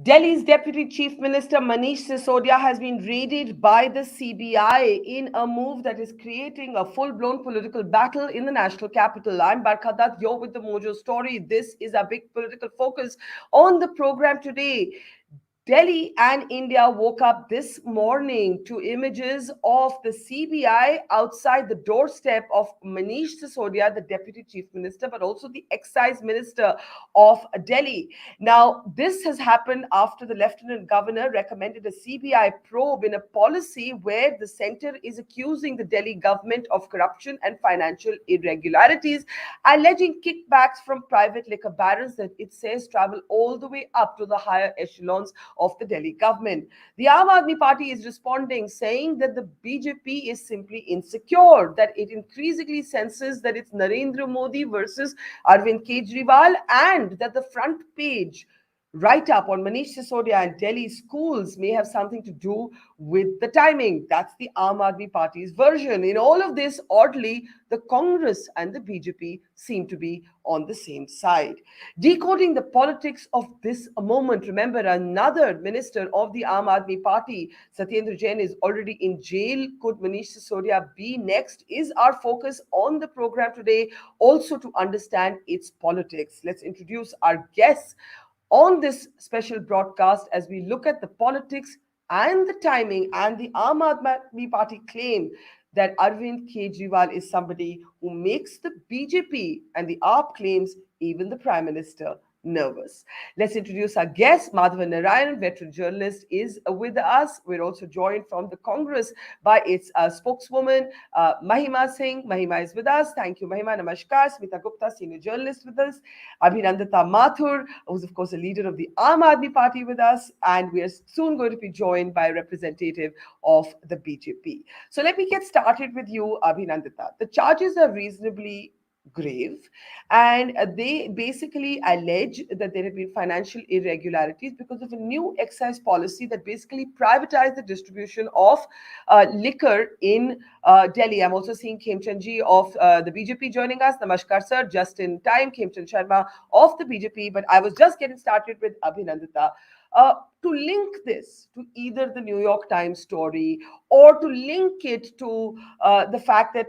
Delhi's Deputy Chief Minister Manish Sisodia has been raided by the CBI in a move that is creating a full-blown political battle in the national capital. I'm Barkha Dutt, you're with the Mojo story. This is a big political focus on the program today. Delhi and India woke up this morning to images of the CBI outside the doorstep of Manish Sisodia, the Deputy Chief Minister, but also the Excise Minister of Delhi. Now, this has happened after the Lieutenant Governor recommended a CBI probe in a policy where the centre is accusing the Delhi government of corruption and financial irregularities, alleging kickbacks from private liquor barons that it says travel all the way up to the higher echelons of the Delhi government. The Aam Aadmi Party is responding, saying that the BJP is simply insecure, that it increasingly senses that it's Narendra Modi versus Arvind Kejriwal, and that the front page write up on Manish Sisodia and Delhi schools may have something to do with the timing. That's the Aam Aadmi Party's version. In all of this, oddly, the Congress and the BJP seem to be on the same side. Decoding the politics of this moment, remember, another minister of the Aam Aadmi Party, Satyendra Jain, is already in jail. Could Manish Sisodia be next? Is our focus on the program today, also to understand its politics. Let's introduce our guests on this special broadcast as we look at the politics and the timing and the Aam Aadmi Party claim that Arvind Kejriwal is somebody who makes the BJP and the AAP claims even the Prime Minister nervous. Let's introduce our guest. Madhavan Narayan, veteran journalist, is with us. We're also joined from the Congress by its spokeswoman, Mahima Singh. Mahima is with us. Thank you, Mahima. Namaskar. Smita Gupta, senior journalist, with us. Abhinandita Mathur, who's, of course, a leader of the Aam Aadmi Party, with us. And we are soon going to be joined by a representative of the BJP. So let me get started with you, Abhinandita. The charges are reasonably grave, and they basically allege that there have been financial irregularities because of a new excise policy that basically privatized the distribution of liquor in Delhi. I'm also seeing Khemchand of the BJP joining us. Namaskar, sir. Just in time, Khemchand Sharma of the BJP. But I was just getting started with Abhinandita. To link this to either the New York Times story or to link it to the fact that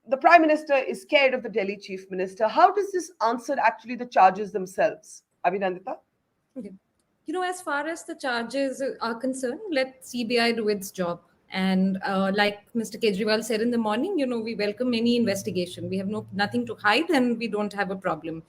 the Prime Minister is scared of the Delhi Chief Minister. How does this answer actually the charges themselves? Abhinandita? Okay. As far as the charges are concerned, let CBI do its job. And like Mr. Kejriwal said in the morning, we welcome any investigation. We have nothing to hide and we don't have a problem.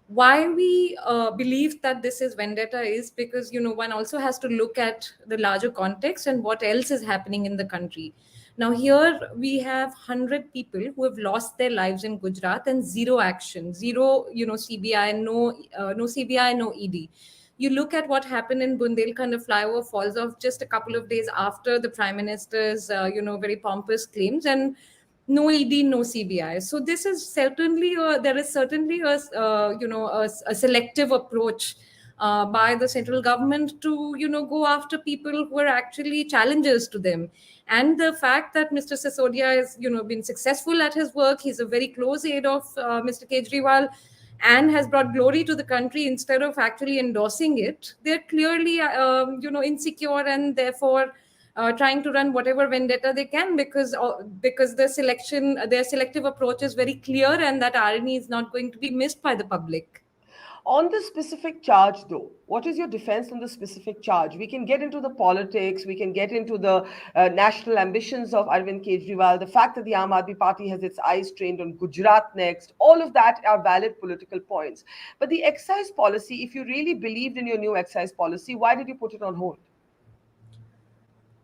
Why we believe that this is vendetta is because, one also has to look at the larger context and what else is happening in the country. Now, here we have 100 people who have lost their lives in Gujarat and zero action, zero, CBI, no CBI, no ED. You look at what happened in Bundelkhand, a flyover falls off just a couple of days after the Prime Minister's, very pompous claims, and no ED, no CBI. So this is certainly there is certainly a selective approach by the central government to go after people who are actually challengers to them. And the fact that Mr. Sisodia has been successful at his work, he's a very close aide of Mr. Kejriwal and has brought glory to the country instead of actually endorsing it. They're clearly insecure and therefore trying to run whatever vendetta they can because their selective approach is very clear, and that irony is not going to be missed by the public. On the specific charge, though, what is your defense on the specific charge? We can get into the politics, we can get into the national ambitions of Arvind Kejriwal, the fact that the Aam Aadmi Party has its eyes trained on Gujarat next. All of that are valid political points. But the excise policy, if you really believed in your new excise policy, why did you put it on hold?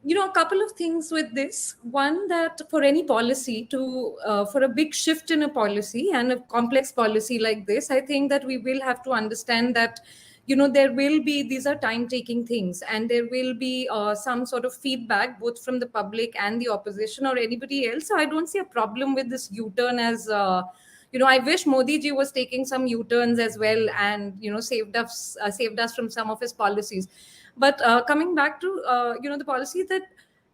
A couple of things with this. One, that for any policy for a big shift in a policy and a complex policy like this, I think that we will have to understand that, there will be, these are time taking things, and there will be some sort of feedback both from the public and the opposition or anybody else. So I don't see a problem with this U-turn as, I wish Modi ji was taking some U-turns as well and, saved us from some of his policies. But coming back to, the policy, that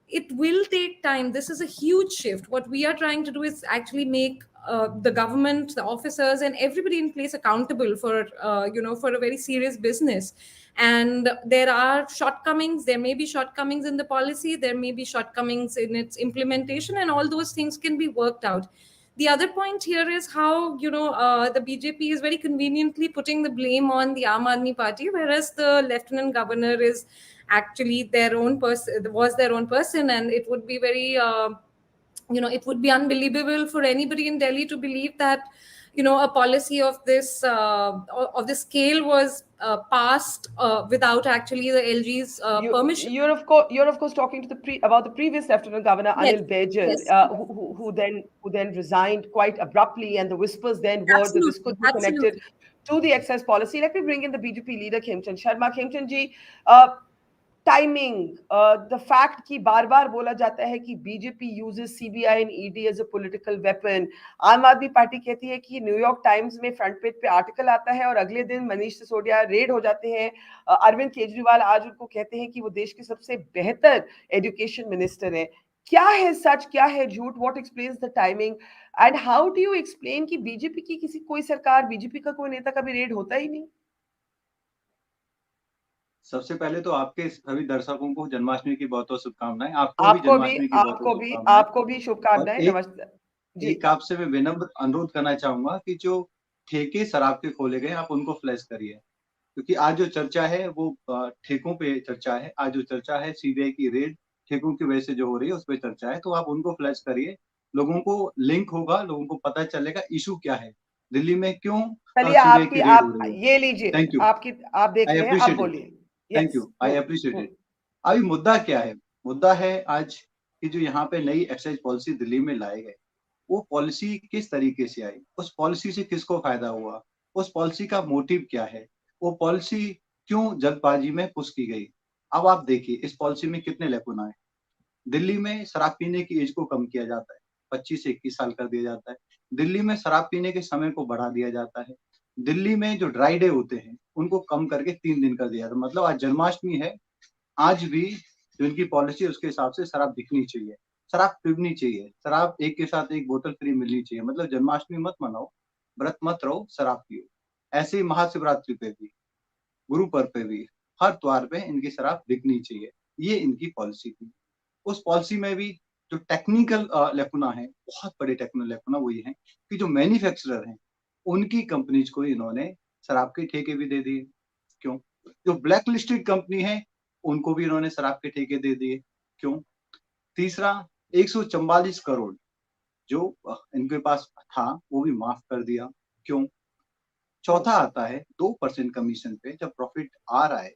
it will take time. This is a huge shift. What we are trying to do is actually make the government, the officers, and everybody in place accountable for for a very serious business. And there are shortcomings. There may be shortcomings in the policy. There may be shortcomings in its implementation, and all those things can be worked out. The other point here is how the BJP is very conveniently putting the blame on the Aam Aadmi Party, whereas the Lieutenant Governor is actually their own person, was their own person, and it would be very it would be unbelievable for anybody in Delhi to believe that a policy of this scale was passed without actually the LG's permission. You're of course talking to about the previous Lieutenant Governor Yes, Anil Bejal, yes, who then resigned quite abruptly, and the whispers then were that this absolutely, could be connected absolutely. to the excess policy. Let me bring in the BJP leader Khemchand Sharma. Khemchand ji, timing the fact कि बार बार बोला जाता है कि BJP uses CBI and ED as a political weapon. Aam Aadmi Party कहती है कि न्यूयॉर्क टाइम्स में फ्रंट पेज पे आर्टिकल आता है और अगले दिन मनीष सिसोदिया रेड हो जाते हैं. अरविंद केजरीवाल आज उनको कहते हैं कि वो देश के सबसे बेहतर एजुकेशन मिनिस्टर हैं. क्या है सच, क्या है झूठ? What explains the timing and how do you explain कि बीजेपी की कोई सरकार, बीजेपी का कोई नेता कभी रेड होता ही नहीं? सबसे पहले तो आपके सभी दर्शकों को जन्माष्टमी की बहुत बहुत शुभकामनाएं. आपको भी शुभकामनाएं. नमस्ते. एक आपसे मैं विनम्र अनुरोध करना चाहूंगा कि जो ठेके शराब के खोले गए आप उनको फ्लैश करिए, क्योंकि आज जो चर्चा है वो ठेकों पे चर्चा है. आज जो चर्चा है सीबीआई की रेड ठेकों की वजह से जो हो रही है उस पर चर्चा है. तो आप उनको फ्लैश करिए, लोगों को लिंक होगा, लोगों को पता चलेगा इशू क्या है, दिल्ली में क्यों सीबीआई की रेड हो रही है. ये लीजिए, थैंक यू. आप देख रहे हैं, आप बोलिए. Thank you, I appreciate it. अभी मुद्दा क्या है? मुद्दा है आज की जो यहाँ पे नई एक्साइज पॉलिसी दिल्ली में लाए गए, वो पॉलिसी किस तरीके से आई, उस पॉलिसी से किसको फायदा हुआ, उस पॉलिसी का मोटिव क्या है, वो पॉलिसी क्यों जल्दबाजी में पुश की गई. अब आप देखिए इस पॉलिसी में कितने लैकुना है. दिल्ली में शराब पीने की एज को कम किया जाता है, 25 से 21 साल कर दिया जाता है. दिल्ली में शराब पीने के समय को बढ़ा दिया जाता है. दिल्ली में जो ड्राई डे होते हैं उनको कम करके 3 दिन कर दिया था. मतलब आज जन्माष्टमी है, आज भी जो इनकी पॉलिसी है उसके हिसाब से शराब बिकनी चाहिए, शराब पीनी चाहिए, शराब एक के साथ एक बोतल फ्री मिलनी चाहिए. मतलब जन्माष्टमी मत मनाओ, व्रत मत रहो, शराब पियो. ऐसे ही महाशिवरात्रि पे भी, गुरु पर्व पे भी, हर त्योहार पे इनकी शराब बिकनी चाहिए. ये इनकी पॉलिसी थी. उस पॉलिसी में भी जो टेक्निकल लैकुना है, बहुत बड़े टेक्निकल लैकुना वो ये है कि जो मैन्युफैक्चरर हैं उनकी कंपनीज को इन्होंने शराब के ठेके भी दे दिए. क्यों? जो ब्लैक लिस्टेड कंपनी है उनको भी इन्होंने शराब के ठेके दे दिए. क्यों? तीसरा, 144 करोड़ जो इनके पास था वो भी माफ कर दिया. क्यों? चौथा आता है 2% कमीशन पे. जब प्रॉफिट आ रहा है,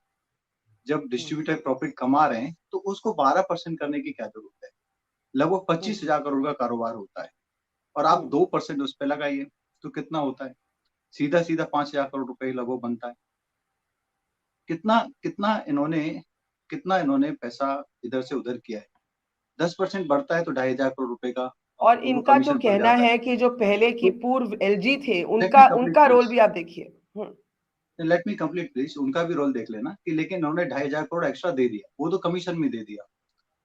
जब डिस्ट्रीब्यूटर प्रॉफिट कमा रहे हैं तो उसको 12% करने की क्या जरूरत है? लगभग 25,000 करोड़ का कारोबार होता है और आप 2% उस पर लगाइए तो कितना होता है? सीधा 5,000 करोड़ रुपए लगभग बनता है. कितना इन्होंने पैसा इधर से उधर किया है. 10% बढ़ता है तो 2,500 करोड़ रुपए का. और इनका तो कहना है कि जो पहले की पूर्व एलजी थे उनका रोल भी आप देखिए. Late me complete please. उनका भी रोल देख लेना कि लेकिन इन्होंने 2,500 करोड़ एक्स्ट्रा दे दिया, वो तो कमीशन में दे दिया.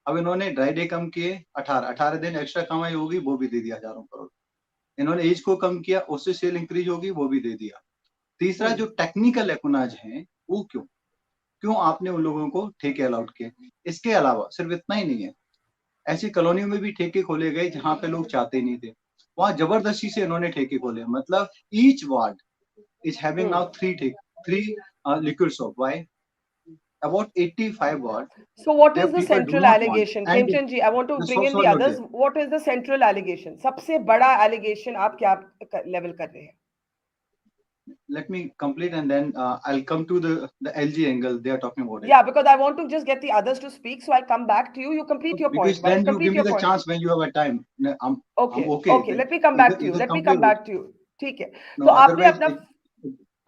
अब इन्होंने ड्राई डे कम किए, 18 दिन एक्स्ट्रा कमाई होगी, वो भी दे दिया हजारों करोड़. इन्होंने एज को कम किया, उससे सेल इंक्रीज होगी, वो भी दे दिया. तीसरा, जो टेक्निकल एकुनाज हैं वो क्यों आपने उन लोगों को ठेके अलाउड किए. इसके अलावा सिर्फ इतना ही नहीं है, ऐसी कॉलोनियों में भी ठेके खोले गए जहां पे लोग चाहते नहीं थे, वहां जबरदस्ती से इन्होंने ठेके खोले. मतलब each ward is having now 3 liquor shop. Why? About 85 wards. So what is the central allegation? Khemchand ji, I want to bring in the others. What is the central allegation? सबसे बड़ा allegation आप क्या level कर रहे हैं? Let me complete and then I'll come to the LG angle they are talking about it. Yeah, because I want to just get the others to speak, so I'll come back to you. You complete your point. Because then you give me the chance when you have a time. Okay. Let me come back to you. ठीक है. तो आपने अपना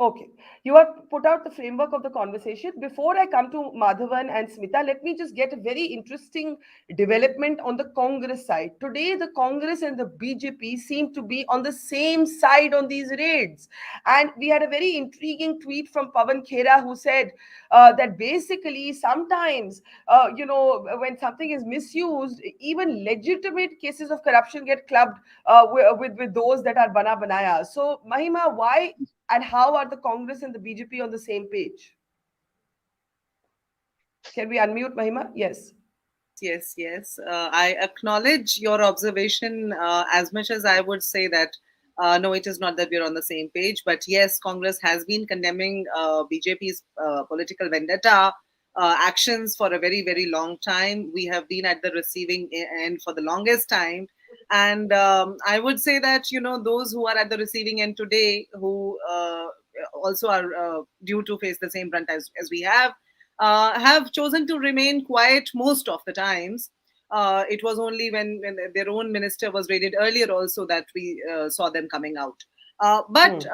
Okay, you have put out the framework of the conversation. Before I come to Madhavan and Smita, let me just get a very interesting development on the Congress side. Today, the Congress and the BJP seem to be on the same side on these raids. And we had a very intriguing tweet from Pawan Khera who said that basically sometimes, when something is misused, even legitimate cases of corruption get clubbed with those that are bana banaya. So, Mahima, why and how are the Congress and the BJP on the same page? Can we unmute Mahima? Yes. Yes. I acknowledge your observation as much as I would say that no, it is not that we're on the same page. But yes, Congress has been condemning BJP's political vendetta actions for a very, very long time. We have been at the receiving end for the longest time. And I would say that, those who are at the receiving end today, who also are due to face the same brunt as we have chosen to remain quiet most of the times. It was only when their own minister was raided earlier also that we saw them coming out. But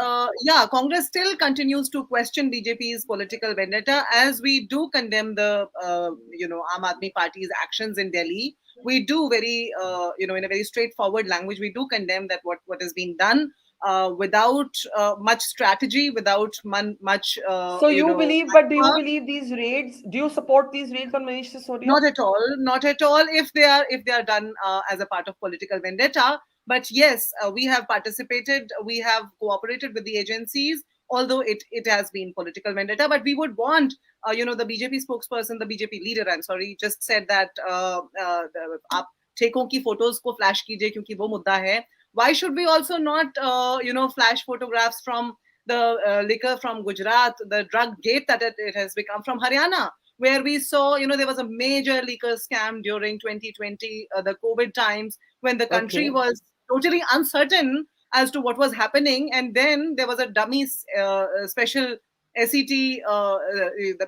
Congress still continues to question BJP's political vendetta, as we do condemn the Aam Aadmi Party's actions in Delhi. We do in a very straightforward language, we do condemn that what has been done without much strategy, without much. So you believe, but do you believe these raids? Do you support these raids on Manish Sisodia? Not at all. Not at all. If they are done as a part of political vendetta, but yes, we have participated. We have cooperated with the agencies. Although it has been political vendetta, but we would want, the BJP spokesperson, the BJP leader, I'm sorry, just said that आप ठेकों की photos को flash कीजिए क्योंकि वो मुद्दा है. Why should we also not, flash photographs from the liquor from Gujarat, the drug gate that it has become from Haryana, where we saw, there was a major liquor scam during 2020, the COVID times, when the country was totally uncertain as to what was happening. And then there was a dummy special SET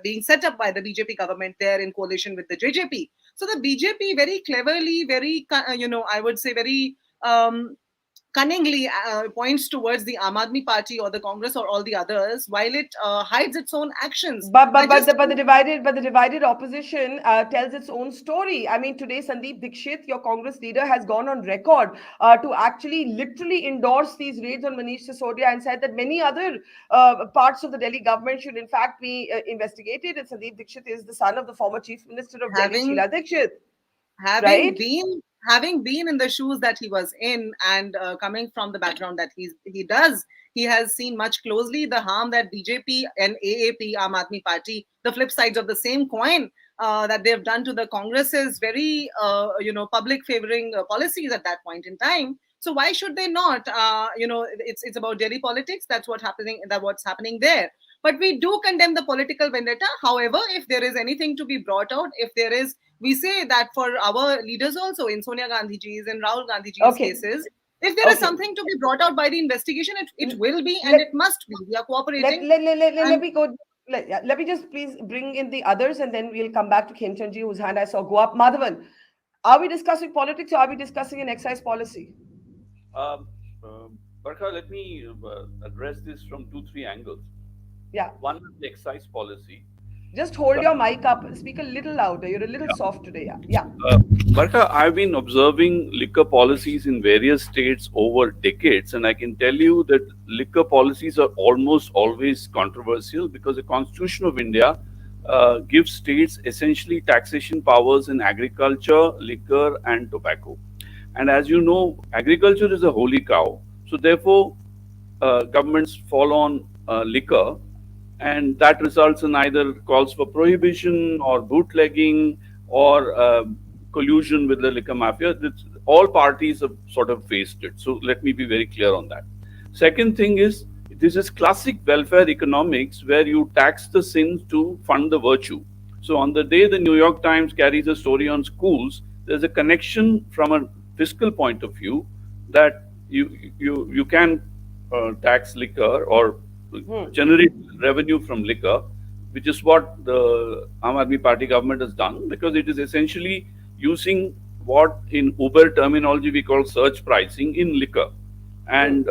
being set up by the BJP government there in coalition with the JJP. So the BJP very cleverly, very, I would say very cunningly points towards the Aam Aadmi Party or the Congress or all the others, while it hides its own actions. But the divided opposition tells its own story. I mean, today Sandeep Dixit, your Congress leader, has gone on record to actually literally endorse these raids on Manish Sisodia and said that many other parts of the Delhi government should in fact be investigated. And Sandeep Dixit is the son of the former Chief Minister of Delhi, Sheila Dixit. Having been in the shoes that he was in, and coming from the background that he has seen much closely the harm that BJP and AAP, Aam Aadmi Party, the flip sides of the same coin, that they've done to the Congress's very, public favoring policies at that point in time. So why should they not? It's about Delhi politics. That's what's happening there. But we do condemn the political vendetta. However, if there is anything to be brought out, we say that for our leaders also, in Sonia Gandhiji's and Rahul Gandhiji's cases, if there is something to be brought out by the investigation, it will be and it must be. We are cooperating. Let me just please bring in the others and then we'll come back to Khemchand ji, whose hand I saw go up. Madhavan, are we discussing politics or are we discussing an excise policy? Barkha, let me address this from 2-3 angles. Yeah. One is the excise policy. Just hold your mic up. Speak a little louder. You're a little soft today. Yeah. Barkha, I've been observing liquor policies in various states over decades, and I can tell you that liquor policies are almost always controversial because the Constitution of India gives states essentially taxation powers in agriculture, liquor, and tobacco. And as you know, agriculture is a holy cow. So therefore, governments fall on liquor, and that results in either calls for prohibition or bootlegging or collusion with the liquor mafia. All parties have sort of faced it. So let me be very clear on that. Second thing is, this is classic welfare economics where you tax the sins to fund the virtue. So on the day the New York Times carries a story on schools, there's a connection from a fiscal point of view that you can tax liquor or generate revenue from liquor, which is what the Aam Aadmi Party government has done, because it is essentially using what in Uber terminology we call surge pricing in liquor, and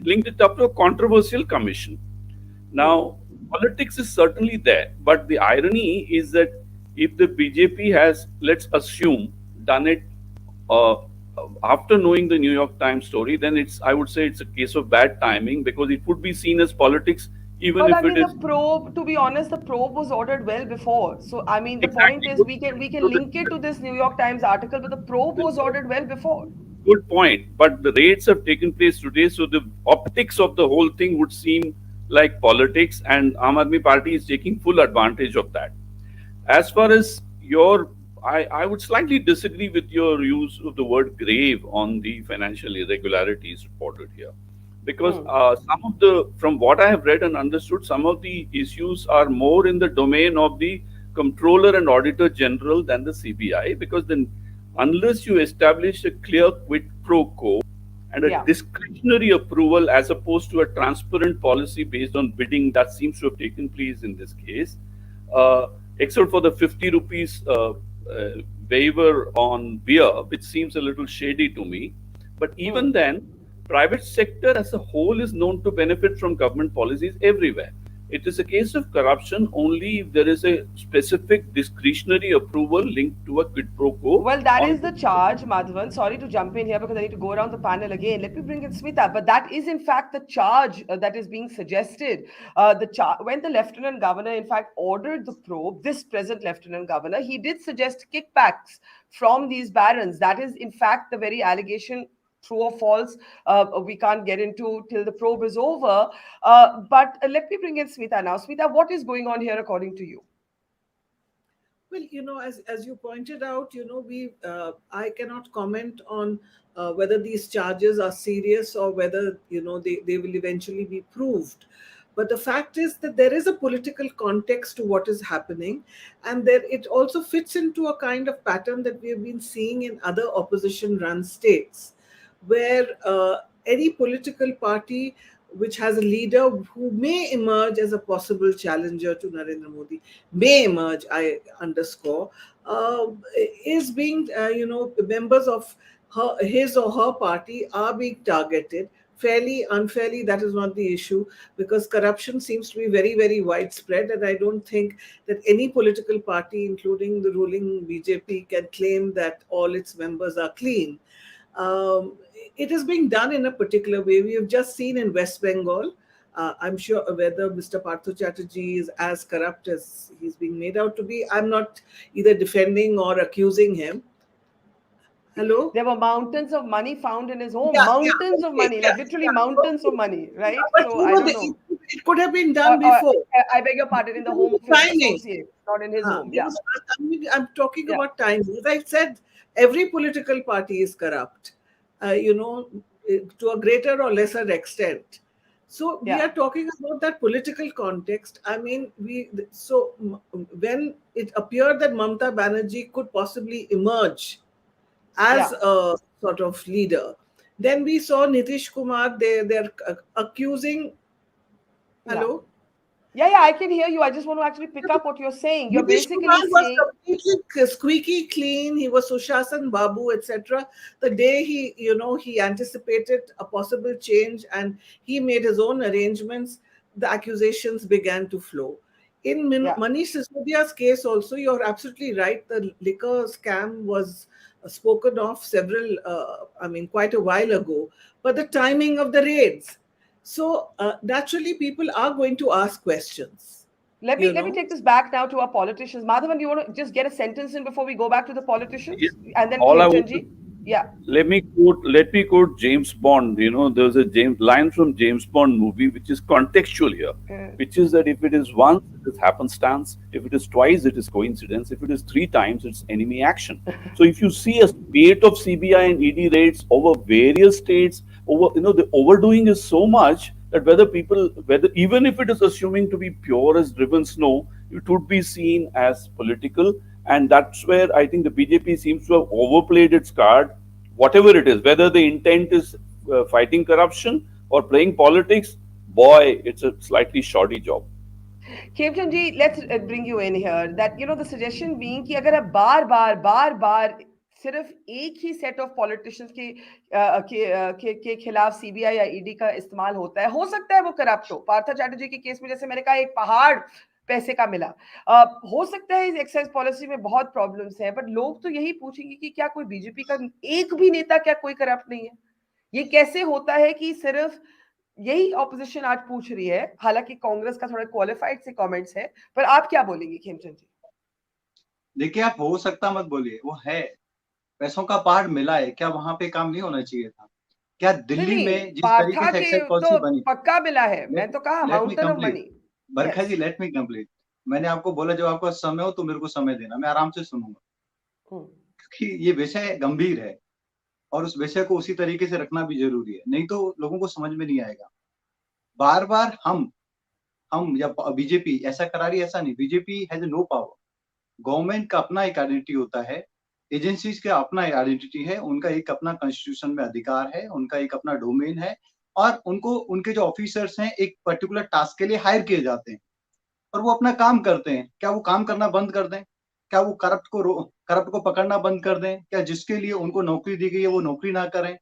linked it up to a controversial commission. Now, politics is certainly there, but the irony is that if the BJP has, let's assume, done it uh, after knowing the New York Times story, then I would say it's a case of bad timing because it would be seen as politics, even But I if it mean, the is probe, to be honest, the probe was ordered well before. So I mean, the point exactly is good. we can So link it to this New York Times article, but the probe was ordered well before. good point. But the raids have taken place today, so the optics of the whole thing would seem like politics, and Aam Aadmi Party is taking full advantage of that. As far as I would slightly disagree with your use of the word grave on the financial irregularities reported here. Because from what I have read and understood, some of the issues are more in the domain of the Comptroller and Auditor General than the CBI. Because then, unless you establish a clear quid pro quo and a Yeah. discretionary approval as opposed to a transparent policy based on bidding that seems to have taken place in this case, uh, except for the 50 rupees waiver on beer, which seems a little shady to me. But even then, private sector as a whole is known to benefit from government policies everywhere. It is a case of corruption only if there is a specific discretionary approval linked to a quid pro quo. Well, that On is the charge, Madhavan. Sorry to jump in here because I need to go around the panel again. Let me bring in Smita. But that is, in fact, the charge that is being suggested. When the Lieutenant Governor, in fact, ordered the probe, this present Lieutenant Governor, he did suggest kickbacks from these barons. That is, in fact, the very allegation. True or false, we can't get into till the probe is over. But let me bring in Smita now. Smita, what is going on here according to you? Well, as you pointed out, we I cannot comment on whether these charges are serious or whether they will eventually be proved. But the fact is that there is a political context to what is happening, and that it also fits into a kind of pattern that we have been seeing in other opposition-run states, where any political party which has a leader who may emerge as a possible challenger to Narendra Modi, may emerge, I underscore, is being, members of his or her party are being targeted. Fairly, unfairly, that is not the issue, because corruption seems to be very, very widespread. And I don't think that any political party, including the ruling BJP, can claim that all its members are clean. It is being done in a particular way. We have just seen in West Bengal. I'm sure whether Mr. Partho Chatterjee is as corrupt as he's being made out to be. I'm not either defending or accusing him. Hello? There were mountains of money found in his home. Yeah, mountains of okay, money, like literally mountains of money, right? But So I don't know. it could have been done before. I beg your pardon, in the home of his Timing. associate, not in his home. Yeah. I'm talking Yeah. about timing. As I said, every political party is corrupt, to a greater or lesser extent. So we are talking about that political context. I mean, when it appeared that Mamata Banerjee could possibly emerge as a sort of leader, then we saw Nitish Kumar. They're accusing. Hello. Yeah, I can hear you. I just want to actually pick up what you're saying. You're Nitish basically Kumar was saying completely squeaky clean. He was Sushasan Babu, etc. The day he anticipated a possible change and he made his own arrangements, the accusations began to flow. In Manish Sisodia's case also, you're absolutely right. The liquor scam was spoken of quite a while ago. But the timing of the raids. So naturally, people are going to ask questions. Let me take this back now to our politicians. Madhavan, do you want to just get a sentence in before we go back to the politicians? And then Khemchandji? Yeah. Let me quote James Bond. There's a line from James Bond movie which is contextual here, which is that if it is once, it is happenstance. If it is twice, it is coincidence. If it is three times, it's enemy action. So if you see a spate of CBI and ED raids over various states, the overdoing is so much that whether even if it is assuming to be pure as driven snow, it would be seen as political. And that's where I think the BJP seems to have overplayed its card, whatever it is, whether the intent is fighting corruption or playing politics. Boy, it's a slightly shoddy job. Khemchandji, let's bring you in here. That the suggestion being कि अगर आप बार बार सिर्फ एक ही set of politicians के खिलाफ CBI या ED का इस्तेमाल होता है? हो सकता है वो करप्ट हो, पार्था चैटर्जी के केस में जैसे मैंने कहा एक पहाड़ पैसे का मिला, हो सकता है इस एक्साइज पॉलिसी में बहुत प्रॉब्लम्स हैं, बट लोग तो यही पूछेंगे कि क्या कोई बीजेपी का एक भी नेता, क्या कोई करप्ट नहीं है? ये कैसे होता है कि सिर्फ यही ऑपोजिशन आज पूछ रही है, हालांकि कांग्रेस का थोड़ा क्वालिफाइड से कमेंट्स है, पर आप क्या बोलेंगे खेमचंद जी? देखिए, आप हो सकता मत बोलिए, वो है, पैसों का पहाड़ मिला है, क्या वहां पे काम नहीं होना चाहिए था? क्या दिल्ली नहीं, में जिस पार्था तरीके से के एक्साइज पॉलिसी तो बनी, पक्का मिला है, मैं तो कहा let me mountain of complete, money. Barkha yes. Ji let me complete. मैंने आपको बोला जब आपका समय हो तो मेरे को समय देना, मैं आराम से सुनूंगा, क्योंकि ये विषय गंभीर है और उस विषय को उसी तरीके से रखना भी जरूरी है, नहीं तो लोगों को समझ में नहीं आएगा। बार बार हम या बीजेपी ऐसा करा रही है, ऐसा नहीं, BJP has no power. Government का अपना एक आइडेंटिटी होता है, एजेंसीज का अपना आइडेंटिटी है, उनका एक अपना कॉन्स्टिट्यूशन में अधिकार है, उनका एक अपना डोमेन है, और उनको उनके जो ऑफिसर्स हैं एक पर्टिकुलर टास्क के लिए हायर किए जाते हैं और वो अपना काम करते हैं। क्या वो काम करना बंद कर दें? क्या वो करप्ट को पकड़ना बंद कर दें? क्या जिसके लिए उनको नौकरी दी गई है वो नौकरी ना करें?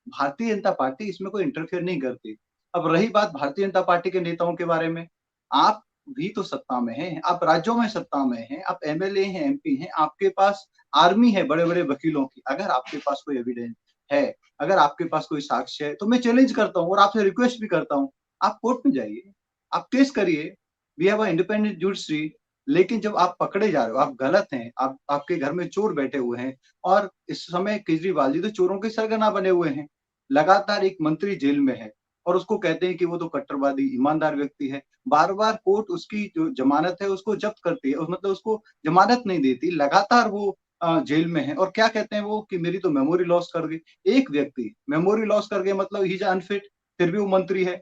भारतीय जनता पार्टी इसमें कोई इंटरफेयर नहीं करती। अब रही बात भारतीय जनता पार्टी के नेताओं के बारे में, आप भी तो सत्ता में हैं, आप राज्यों में सत्ता में हैं, आप एमएलए हैं, एमपी हैं, आपके पास आर्मी है बड़े बड़े वकीलों की। अगर आपके पास कोई एविडेंस है, अगर आपके पास कोई साक्ष्य है, तो मैं चैलेंज करता हूँ और आपसे रिक्वेस्ट भी करता हूँ, आप कोर्ट में जाइए, आप केस करिए, we have a independent judiciary. लेकिन जब आप पकड़े जा रहे हो, आप गलत हैं, आपके घर में चोर बैठे हुए हैं, और इस समय केजरीवाल जी तो चोरों के सरगना बने हुए हैं, लगातार एक मंत्री जेल में है और उसको कहते हैं कि वो तो कट्टरवादी ईमानदार व्यक्ति है। बार बार कोर्ट उसकी जो जमानत है उसको जब्त करती है, मतलब उसको जमानत नहीं देती, लगातार वो जेल में है, और क्या कहते हैं वो कि मेरी तो मेमोरी लॉस कर गई। एक व्यक्ति मेमोरी लॉस कर गया मतलब ही इज अनफिट, फिर भी वो मंत्री है,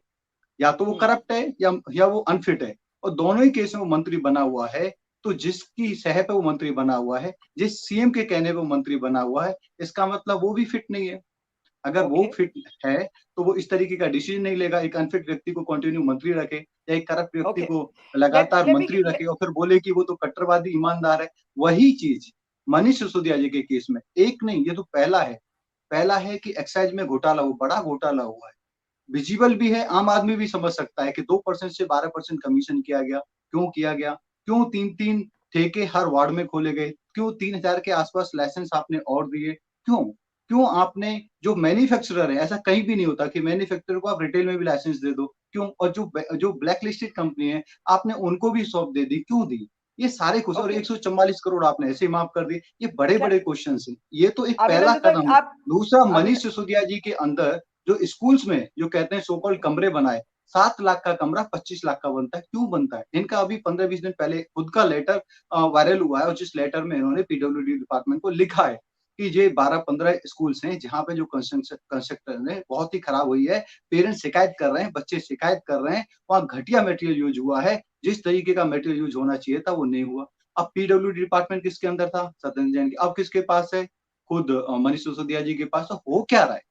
या तो वो करप्ट है या वो अनफिट है, और दोनों ही केस में वो मंत्री बना हुआ है। तो जिसकी सह पे वो मंत्री बना हुआ है, जिस सीएम के कहने पे वो मंत्री बना हुआ है, इसका मतलब वो भी फिट नहीं है। अगर वो फिट है तो वो इस तरीके का डिसीजन नहीं लेगा, एक अनफिट व्यक्ति को कंटिन्यू मंत्री रखे या एक करप्ट व्यक्ति को लगातार मंत्री रखे और फिर बोले कि वो तो कट्टरवादी ईमानदार है। वही चीज मनीष सिसोदिया जी के केस में एक नहीं, ये तो पहला है कि एक्साइज में घोटाला, वो बड़ा घोटाला हुआ है, विजिबल भी है, आम आदमी भी समझ सकता है कि 2% से 12% कमीशन किया गया। क्यों किया गया? क्यों 3-3 ठेके हर वार्ड में खोले गए? क्यों 3000 के आसपास लाइसेंस आपने और दिए? क्यों क्यों आपने जो मैन्युफैक्चरर है, ऐसा कहीं भी नहीं होता कि मैन्युफैक्चरर को आप रिटेल में भी लाइसेंस दे दो, क्यों? और जो ब्लैक लिस्टेड कंपनी है आपने उनको भी सौंप दे दी, क्यों दी? ये सारे क्वेश्चन, और 144 करोड़ आपने ऐसे ही माफ कर दिए, ये बड़े बड़े क्वेश्चन है। ये तो एक पहला कदम है। दूसरा, मनीष सिसोदिया जी के अंदर जो स्कूल्स में जो कहते हैं सो कॉल्ड कमरे बनाए, 7 लाख का कमरा 25 लाख का बनता है, क्यों बनता है? इनका अभी 15-20 दिन पहले खुद का लेटर वायरल हुआ है, और जिस लेटर में इन्होंने पीडब्ल्यूडी डिपार्टमेंट को लिखा है कि ये 12-15 स्कूल्स हैं जहां पे जो कंस्ट्रक्शन है बहुत ही खराब हुई है, पेरेंट्स शिकायत कर रहे हैं, बच्चे शिकायत कर रहे हैं, वहां घटिया मटेरियल यूज हुआ है, जिस तरीके का मटेरियल यूज होना चाहिए था वो नहीं हुआ। अब पीडब्ल्यूडी डिपार्टमेंट किसके अंदर था? सत्येंद्र जैन के। अब किसके पास है? खुद मनीष सिसोदिया जी के पास। तो हो क्या रहा है?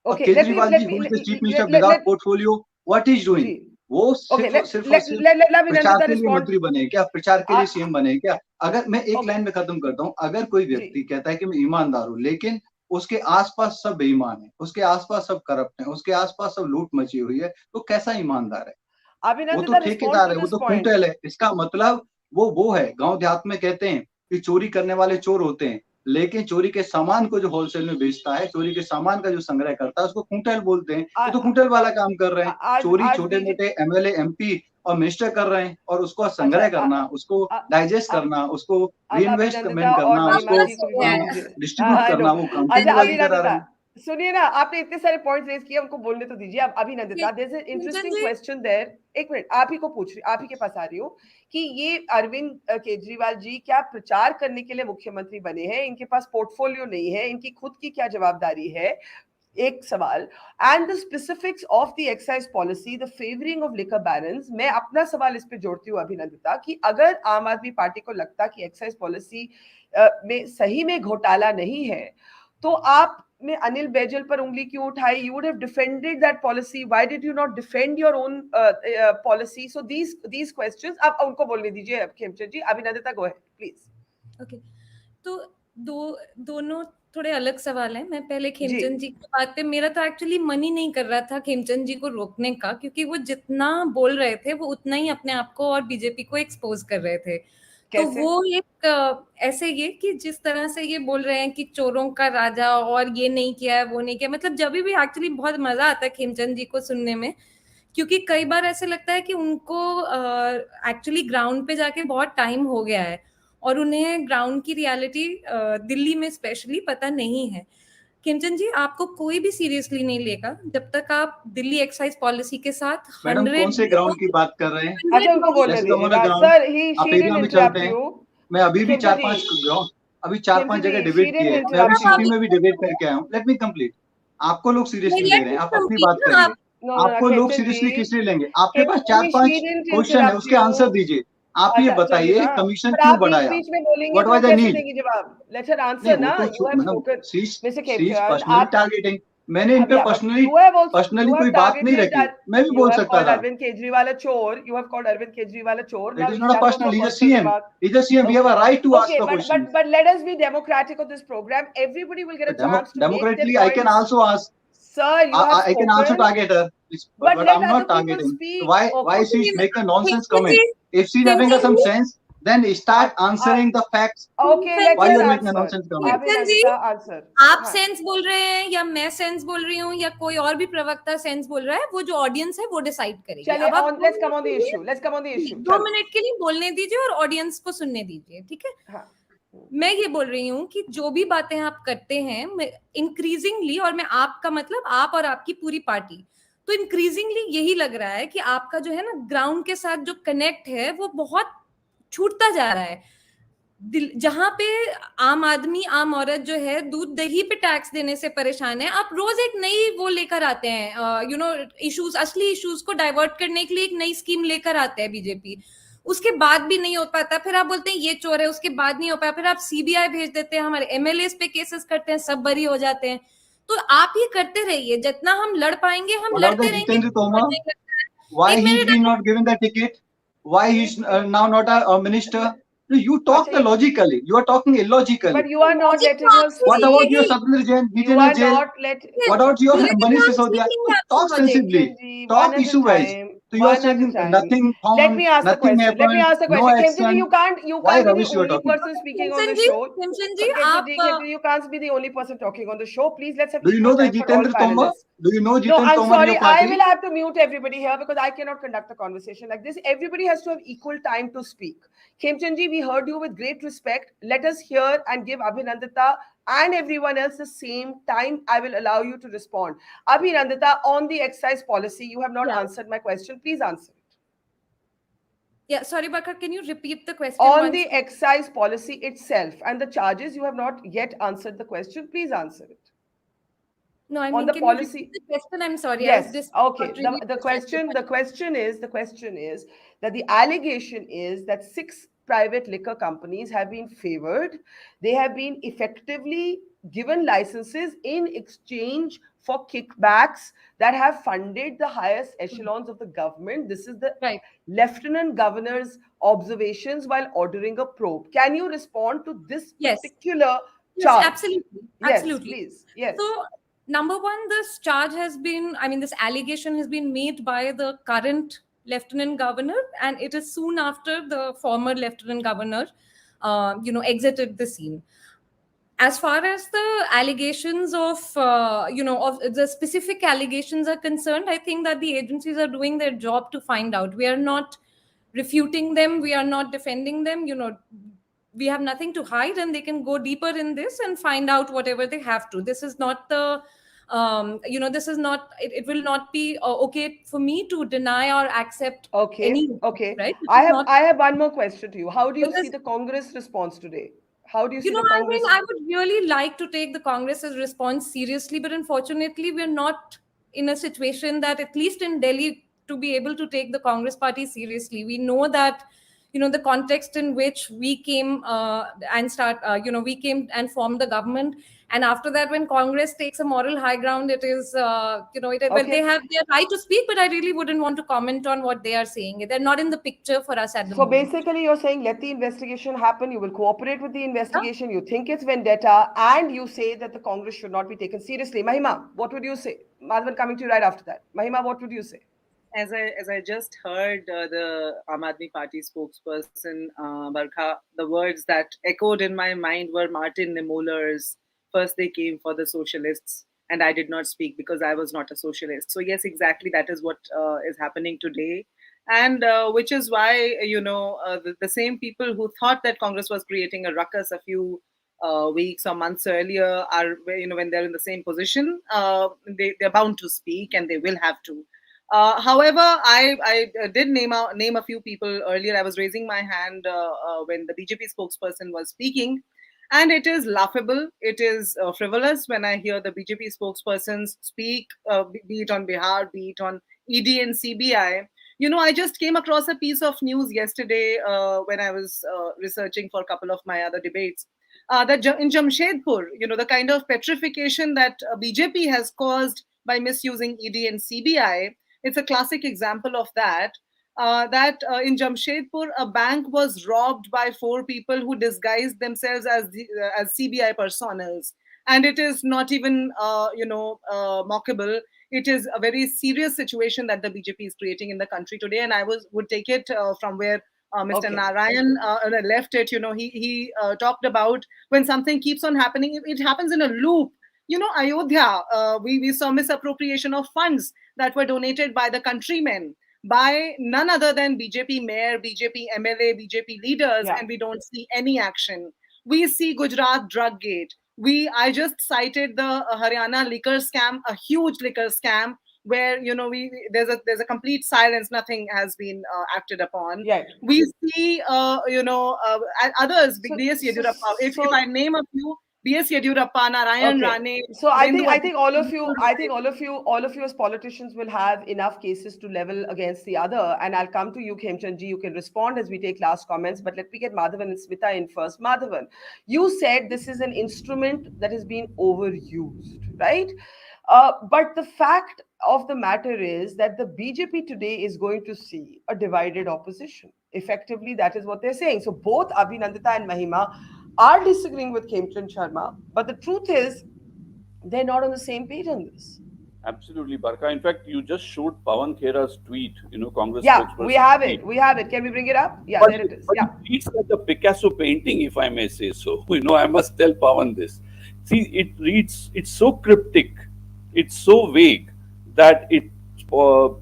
और Kejriwal ji who is the chief minister without portfolio, what is doing? वो सिर्फ और सिर्फ प्रचार के लिए मंत्री बने क्या? प्रचार के लिए सीएम बने क्या? अगर मैं एक लाइन में खत्म करता हूँ, अगर कोई व्यक्ति कहता है कि मैं ईमानदार हूँ, लेकिन उसके आसपास सब बेईमान है, उसके आसपास सब करप्ट है, उसके आसपास सब लूट मची हुई है, तो कैसा ईमानदार है? वो तो ठेकेदार है, वो तो खूंटेल है। इसका मतलब वो है, गांव देहात में कहते हैं कि चोरी करने वाले चोर होते हैं, लेकिन चोरी के सामान को जो होलसेल में बेचता है, चोरी के सामान का जो संग्रह करता है, उसको खूंटेल बोलते हैं। ये तो खूंटेल वाला काम कर रहे हैं। चोरी छोटे मोटे एमएलए, एमपी और मिनिस्टर कर रहे हैं, और उसको संग्रह करना, उसको डाइजेस्ट करना, उसको रीइन्वेस्टमेंट करना, उसको डिस्ट्रीब्यूट करना, वो काम केजरीवाल करा रहे हैं। सुनिए ना, आपने इतने सारे पॉइंट्स रेज किए, उनको बोलने तो दीजिए। अब Abhinandita, there is an interesting question there. एक मिनट, आप ही को पूछ रही, आप ही के पास आ रही हूँ कि ये अरविंद केजरीवाल जी क्या प्रचार करने के लिए मुख्यमंत्री बने हैं? इनके पास पोर्टफोलियो नहीं है, इनकी खुद की क्या जवाबदारी है? एक सवाल। And the specifics of the excise policy, the favouring of liquor barons. मैं अपना सवाल इस पे जोड़ती हूँ अभिनंदिता, कि अगर आम आदमी पार्टी को लगता कि एक्साइज पॉलिसी में सही में घोटाला नहीं है, तो आपने अनिल बैजल पर उंगली क्यों उठाई? You would have defended that policy, why did you not defend your own policy? So these questions आप उनको बोलने दीजिए। Khemchand ji, Abhinandita go ahead please. Okay, तो दोनों थोड़े अलग सवाल हैं। मैं पहले खेमचंद जी की बात पे, मेरा तो एक्चुअली मन ही नहीं कर रहा था खेमचंद जी को रोकने का, क्योंकि वो जितना बोल रहे थे वो उतना ही अपने आप को और बीजेपी को एक्सपोज कर रहे थे। तो वो एक ऐसे ये कि जिस तरह से ये बोल रहे हैं कि चोरों का राजा और ये नहीं किया है वो नहीं किया, मतलब जब भी एक्चुअली बहुत मजा आता है खेमचंद जी को सुनने में, क्योंकि कई बार ऐसे लगता है कि उनको एक्चुअली ग्राउंड पे जाके बहुत टाइम हो गया है और उन्हें ग्राउंड की रियलिटी दिल्ली में स्पेशली पता नहीं है। खेमचंद जी, आपको कोई भी सीरियसली नहीं लेगा जब तक आप दिल्ली एक्साइज पॉलिसी के साथ मैडम कौन से ग्राउंड की बात कर रहे हैं? अच्छा, उनको बोलने दीजिए सर। आप एरिया में चलते हैं। मैं अभी भी 4-5 ग्राउंड, अभी 4-5 जगह डिबेट की है। मैं अभी सिटी में भी डिबेट करके आया हूँ। Late me complete. आपको लोग सीरियसली ले रहे हैं, आप अपनी बात करेंगे। आपको लोग सीरियसली किस लिए लेंगे? आपके पास 4-5 क्वेश्चन है, उसके आंसर दीजिए। आप ये बताइए कमीशन क्यों बढ़ाया? What was the need? Let her answer ना। You have spoken, Mr. Personally targeting, मैंने इन पे पर्सनली कोई बात नहीं रखी। मैं भी बोल सकता था। Arvind Kejriwal a chore. You have called Arvind Kejriwal a chore. It is not a personal. He's a CM. He's a CM. We have a right to ask the question. But let us be democratic on this program. Everybody will get a chance to democratically. Make I can also ask. Sir, you have I can also target her. But I'm not targeting. Why she make a nonsense comment? If she's having some sense, then start answering the facts. Okay, why you are making a nonsense comment? आप sense बोल रहे हैं या मैं sense बोल रही हूँ या कोई और भी प्रवक्ता सेंस बोल रहा है, वो जो ऑडियंस है वो डिसाइड करेगी। Let's come on the issue. 2 minute के लिए बोलने दीजिए और ऑडियंस को सुनने दीजिए, ठीक है? हाँ। मैं ये बोल रही हूँ कि जो भी बातें आप करते हैं इंक्रीजिंगली, और मैं आपका मतलब आप और आपकी पूरी पार्टी, तो इंक्रीजिंगली यही लग रहा है कि आपका जो है ना ग्राउंड के साथ जो कनेक्ट है वो बहुत छूटता जा रहा है। जहां पे आम आदमी, आम औरत जो है दूध दही पे टैक्स देने से परेशान है, आप रोज एक नई वो लेकर आते हैं, इश्यूज, असली इश्यूज को डाइवर्ट करने के लिए एक नई स्कीम लेकर आते हैं बीजेपी। उसके बाद भी नहीं हो पाता, फिर आप बोलते हैं ये चोर है, उसके बाद नहीं हो पाया, फिर आप सीबीआई भेज देते हैं, हमारे एमएलए पे केसेस करते हैं, सब बरी हो जाते हैं। तो आप ये करते रहिए, जितना हम लड़ पाएंगे हम लड़ते रहेंगे। Why he's been not given the ticket? Why he's now not a minister? You talk logically. You are talking illogically. But you are not letting us speak. What about your Satendra Jain? You are not letting. What about your Manish Sisodia? Talk sensibly. Talk issue-wise. So you are saying nothing found, Let me ask the nothing question. happened, Let me ask the no question. action. You can't Why be rubbish the you are only talking? person speaking on the show. You can't be the only person talking on the show. Please, let's have. Do you know the Jitendra Tomar? Do you know Jitendra Tomar in your party? I will have to mute everybody here because I cannot conduct a conversation like this. Everybody has to have equal time to speak. Khemchand ji, we heard you with great respect. Let us hear and give Abhinandita and everyone else the same time. I will allow you to respond. Abhinandita, on the excise policy, you have not answered my question. Please answer it. Yeah, sorry, Barkha, can you repeat the question? On the excise policy itself and the charges, you have not yet answered the question. Please answer it. No, I mean, on the policy. The question, I'm sorry. Yes. Okay. The question is that the allegation is that 6 private liquor companies have been favored. They have been effectively given licenses in exchange for kickbacks that have funded the highest echelons of the government. This is the Lieutenant Governor's observations while ordering a probe. Can you respond to this particular charge? Yes, absolutely. Absolutely. Yes, please. Yes. So, number one, this charge has been, this allegation has been made by the current Lieutenant Governor, and it is soon after the former Lieutenant Governor, exited the scene. As far as the allegations of the specific allegations are concerned, I think that the agencies are doing their job to find out. We are not refuting them. We are not defending them. We have nothing to hide, and they can go deeper in this and find out whatever they have to. This is not the, this is not, it will not be okay for me to deny or accept any. Okay. Right? I have one more question to you. How do you see the Congress response today? How do you see the Congress? I would really like to take the Congress's response seriously, but unfortunately, we're not in a situation that, at least in Delhi, to be able to take the Congress party seriously. We know that, the context in which we came we came and formed the government, And after that, when Congress takes a moral high ground, it is, well, they have their right to speak, but I really wouldn't want to comment on what they are saying. They're not in the picture for us at the So moment. basically, you're saying let the investigation happen. You will cooperate with the investigation. You think it's vendetta, and you say that the Congress should not be taken seriously. Mahima, what would you say? Madhavan, coming to you right after that. Mahima, what would you say? As I just heard the Aam Aadmi Party spokesperson Barkha, the words that echoed in my mind were Martin Niemöller's. First, they came for the socialists, and I did not speak because I was not a socialist. So yes, exactly, that is what is happening today, and which is why the same people who thought that Congress was creating a ruckus a few weeks or months earlier are, when they're in the same position, they're bound to speak, and they will have to. However, I did name a few people earlier. I was raising my hand when the BJP spokesperson was speaking, and it is laughable. It is frivolous when I hear the BJP spokespersons speak, be it on Bihar, be it on ED and CBI. I just came across a piece of news yesterday when I was researching for a couple of my other debates. That in Jamshedpur, the kind of petrification that BJP has caused by misusing ED and CBI, it's a classic example of that. In Jamshedpur, a bank was robbed by four people who disguised themselves as CBI personals, and it is not even mockable. It is a very serious situation that the BJP is creating in the country today, and I would take it from where Mr. Okay. Narayan left it. He talked about when something keeps on happening, it happens in a loop. Ayodhya, we saw misappropriation of funds that were donated by the countrymen, by none other than BJP mayor, BJP MLA, BJP leaders, Yeah. and we don't see any action. We see Gujarat drug gate. I just cited the Haryana liquor scam, a huge liquor scam where there's a complete silence. Nothing has been acted upon. Yeah. We see others. So- B.S. Yediyurappa. If so- I name a few, B.S. Yediyurappa, Narayan Okay. Rane. So I Bindu think all of you as politicians will have enough cases to level against the other. And I'll come to you, Khemchand ji. You can respond as we take last comments. But let me get Madhavan and Smita in first. Madhavan, you said this is an instrument that is being overused, right? But the fact of the matter is that the BJP today is going to see a divided opposition. Effectively, that is what they're saying. So both Abhinandita and Mahima are disagreeing with Khemchand Sharma, but the truth is they're not on the same page on this. Absolutely, Barkha. In fact, you just showed Pawan Khera's tweet, Congress Yeah, spokesperson. we have it. We have it. Can we bring it up? Yeah, But, there it is. but Yeah. it reads like a Picasso painting, if I may say so. I must tell Pawan this. See, it's so cryptic, it's so vague that it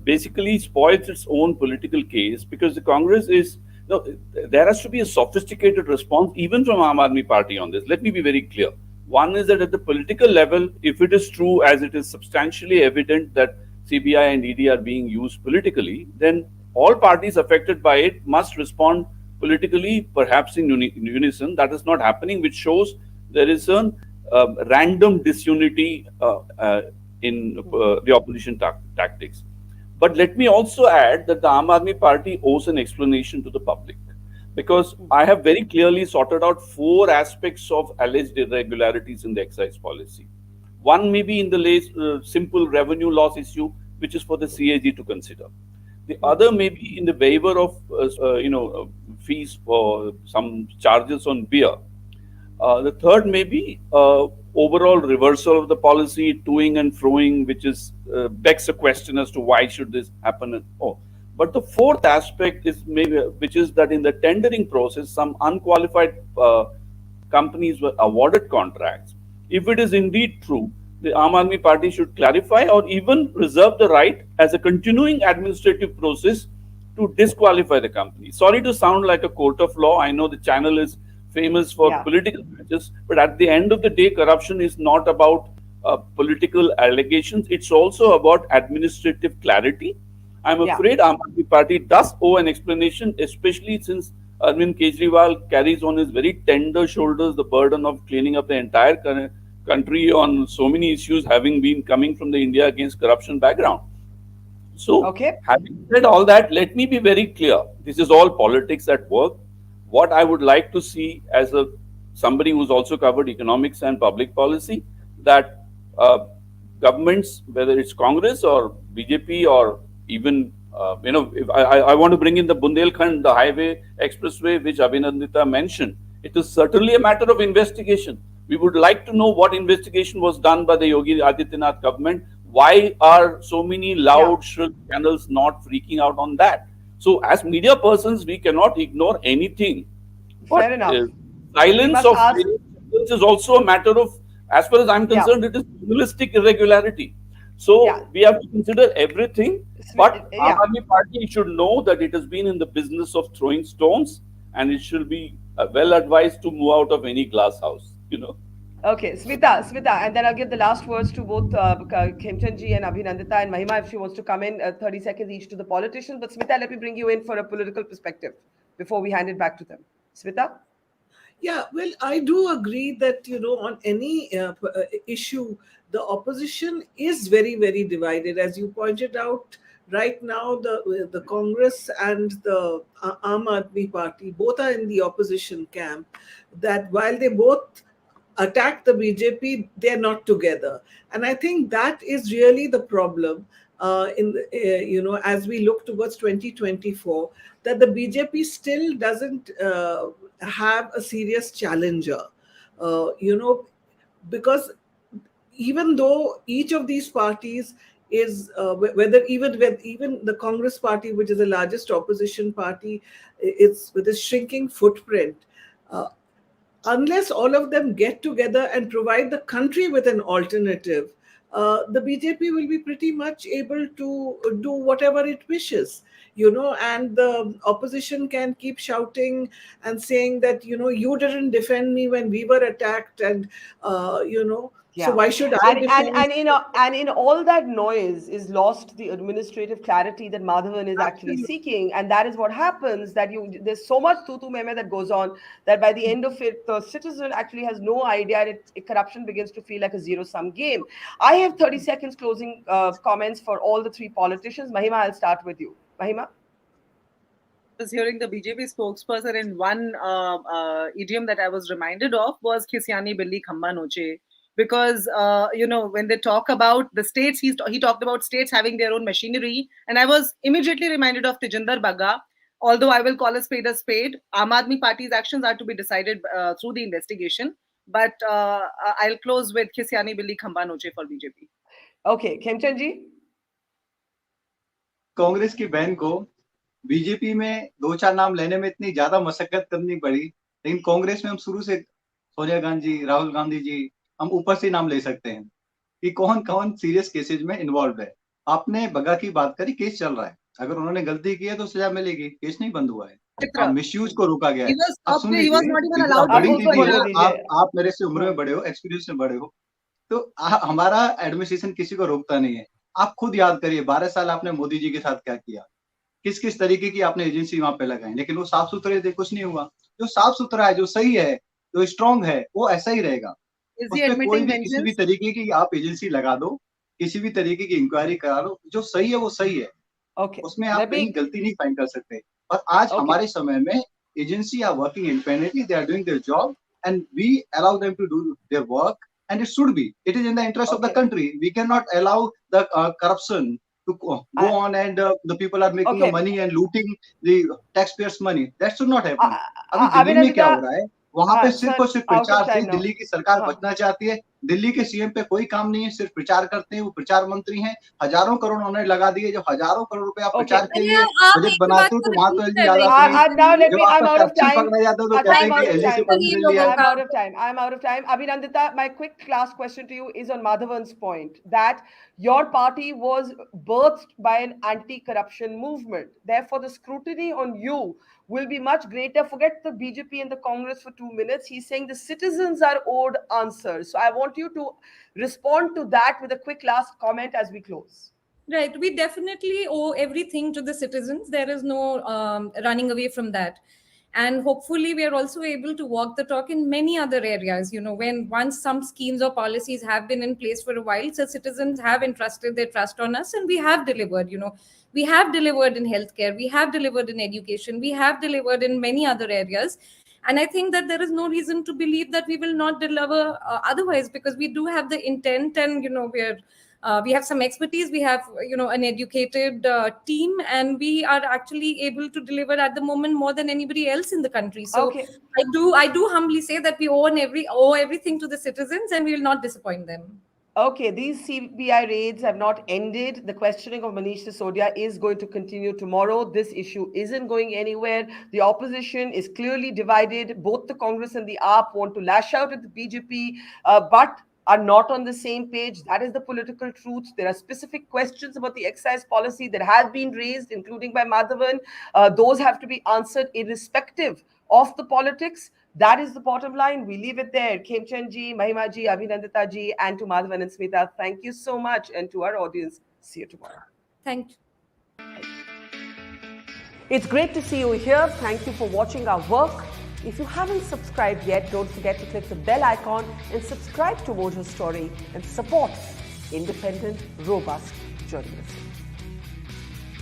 basically spoils its own political case, because the Congress is, there has to be a sophisticated response even from Aam Aadmi Party on this. Let me be very clear. One is that at the political level, if it is true, as it is substantially evident that CBI and ED are being used politically, then all parties affected by it must respond politically, perhaps in unison. That is not happening, which shows there is a random disunity in the opposition tactics. But let me also add that the Aam Aadmi Party owes an explanation to the public, because I have very clearly sorted out 4 aspects of alleged irregularities in the excise policy. One may be in the simple revenue loss issue, which is for the CAG to consider. The other may be in the waiver of fees for some charges on beer. The third may be overall reversal of the policy, toing and froing, which is begs a question as to why should this happen. But the fourth aspect is which is that in the tendering process, some unqualified companies were awarded contracts. If it is indeed true, the Aam Aadmi Party should clarify or even reserve the right as a continuing administrative process to disqualify the company. Sorry to sound like a court of law. I know the channel is famous for political matches, but at the end of the day, corruption is not about political allegations. It's also about administrative clarity. I'm afraid Aam Aadmi Party does owe an explanation, especially since Arvind Kejriwal carries on his very tender shoulders the burden of cleaning up the entire country on so many issues, having been coming from the India Against Corruption background. So, having said all that, let me be very clear. This is all politics at work. What I would like to see as a somebody who's also covered economics and public policy, that governments, whether it's Congress or BJP or even, if I want to bring in the Bundelkhand, the highway expressway, which Abhinandita mentioned, it is certainly a matter of investigation. We would like to know what investigation was done by the Yogi Adityanath government. Why are so many loud, shrill channels not freaking out on that? So as media persons, we cannot ignore anything. Fair enough. Silence of channels is also a matter of, as far as I'm concerned, it is journalistic irregularity. So we have to consider everything. But Aam Aadmi Party should know that it has been in the business of throwing stones, and it should be well advised to move out of any glass house. Okay, Smita, and then I'll give the last words to both Khemchand ji and Abhinandita and Mahima if she wants to come in, 30 seconds each to the politicians. But Smita, let me bring you in for a political perspective before we hand it back to them. Smita? Yeah, well, I do agree that, on any issue, the opposition is very, very divided. As you pointed out, right now, the Congress and the Aam Aadmi Party, both are in the opposition camp, that while they both attack the BJP, they're not together. And I think that is really the problem as we look towards 2024, that the BJP still doesn't have a serious challenger, because even though each of these parties is, whether even the Congress party, which is the largest opposition party, it's with a shrinking footprint, unless all of them get together and provide the country with an alternative, the BJP will be pretty much able to do whatever it wishes, and the opposition can keep shouting and saying that, you didn't defend me when we were attacked, and, so why should I defend? And in all that noise is lost the administrative clarity that Madhavan is actually seeking, and that is what happens. That there's so much tutu meme that goes on that by the end of it, the citizen actually has no idea, and corruption begins to feel like a zero-sum game. I have 30 seconds closing comments for all the three politicians. Mahima, I'll start with you. Mahima. I was hearing the BJP spokesperson, in one idiom that I was reminded of was "Khisyani billi khamba noche." Because when they talk about the states, he talked about states having their own machinery, and I was immediately reminded of Tejinder Bagga. Although I will call a spade, Aam Aadmi Party's actions are to be decided through the investigation. But I'll close with Khisyani billi khamba noche for BJP. Okay, Khemchand ji. Congress की बहन को BJP में 2-4 नाम लेने में इतनी ज्यादा मशक्कत करनी पड़ी, लेकिन कांग्रेस में हम शुरू से सोनिया गांधी जी, राहुल गांधी जी, हम ऊपर से नाम ले सकते हैं कि कौन कौन सीरियस केसेज में इन्वॉल्व है। आपने बग्गा की बात करी, केस चल रहा है, अगर उन्होंने गलती की है तो सजा मिलेगी, केस नहीं बंद हुआ है, मिसयूज को रोका गया है। आप मेरे से उम्र में बड़े हो, एक्सपीरियंस में बड़े हो, तो हमारा एडमिनिस्ट्रेशन किसी को रोकता नहीं है। आप खुद याद करिए 12 साल आपने मोदी जी के साथ क्या किया, किस किस तरीके की आपने एजेंसी वहां पे लगाई, लेकिन वो साफ सुथरे थे, कुछ नहीं हुआ। जो साफ सुथरा है, जो सही है, जो स्ट्रॉन्ग है, वो ऐसा ही रहेगा। उसमें कोई भी किसी भी तरीके की आप एजेंसी लगा दो, किसी भी तरीके की इंक्वायरी करा लो, जो सही है वो सही है। उसमें आप कहीं गलती नहीं फाइंड कर सकते। और आज हमारे समय में agency are working independently, they are doing their job and we allow them to do their work, and it should be. It is in the interest of the country. We cannot allow the corruption to go on, and the people are making money and looting the taxpayers' money. That should not happen. अभी दिल्ली में क्या हो रहा है, वहां पे सिर्फ और सिर्फ प्रचार से दिल्ली की सरकार बचना चाहती है। दिल्ली के सीएम पे कोई काम नहीं है, सिर्फ प्रचार करते हैं, वो प्रचार मंत्री हैं। हजारों करोड़ उन्होंने लगा दिए, जो हजारों करोड़ रुपए आप प्रचार के लिए बजट बनाते हो तो वहां तो एलजी याद आती है। जब आपका करप्शन पकड़ा जाता है तो कहते हैं कि एलजी से परमिशन लिया है। I'm out of time. Abhinandita, my quick last question to you is on Madhavan's point that your party was birthed by an anti-corruption movement. Therefore, the scrutiny on you will be much greater. Forget the BJP and the Congress for 2 minutes. He's saying the citizens are owed answers. So I want you to respond to that with a quick last comment as we close. Right. We definitely owe everything to the citizens. There is no running away from that. And hopefully we are also able to walk the talk in many other areas. When once some schemes or policies have been in place for a while, so citizens have entrusted their trust on us, and we have delivered. We have delivered in healthcare, we have delivered in education, we have delivered in many other areas. And I think that there is no reason to believe that we will not deliver otherwise, because we do have the intent, and we have some expertise, we have an educated team, and we are actually able to deliver at the moment more than anybody else in the country. So Okay. I do humbly say that we owe everything to the citizens, and we will not disappoint them. Okay, these CBI raids have not ended. The questioning of Manish Sisodia is going to continue tomorrow. This issue isn't going anywhere. The opposition is clearly divided. Both the Congress and the AAP want to lash out at the BJP, but are not on the same page. That is the political truth. There are specific questions about the excise policy that have been raised, including by Madhavan. Those have to be answered irrespective of the politics. That is the bottom line. We leave it there. Khemchand ji, Mahima ji, Abhinandita ji, and to Madhavan and Smita, thank you so much. And to our audience, see you tomorrow. Thank you. It's great to see you here. Thank you for watching our work. If you haven't subscribed yet, don't forget to click the bell icon and subscribe to Mojo Story and support independent, robust journalism.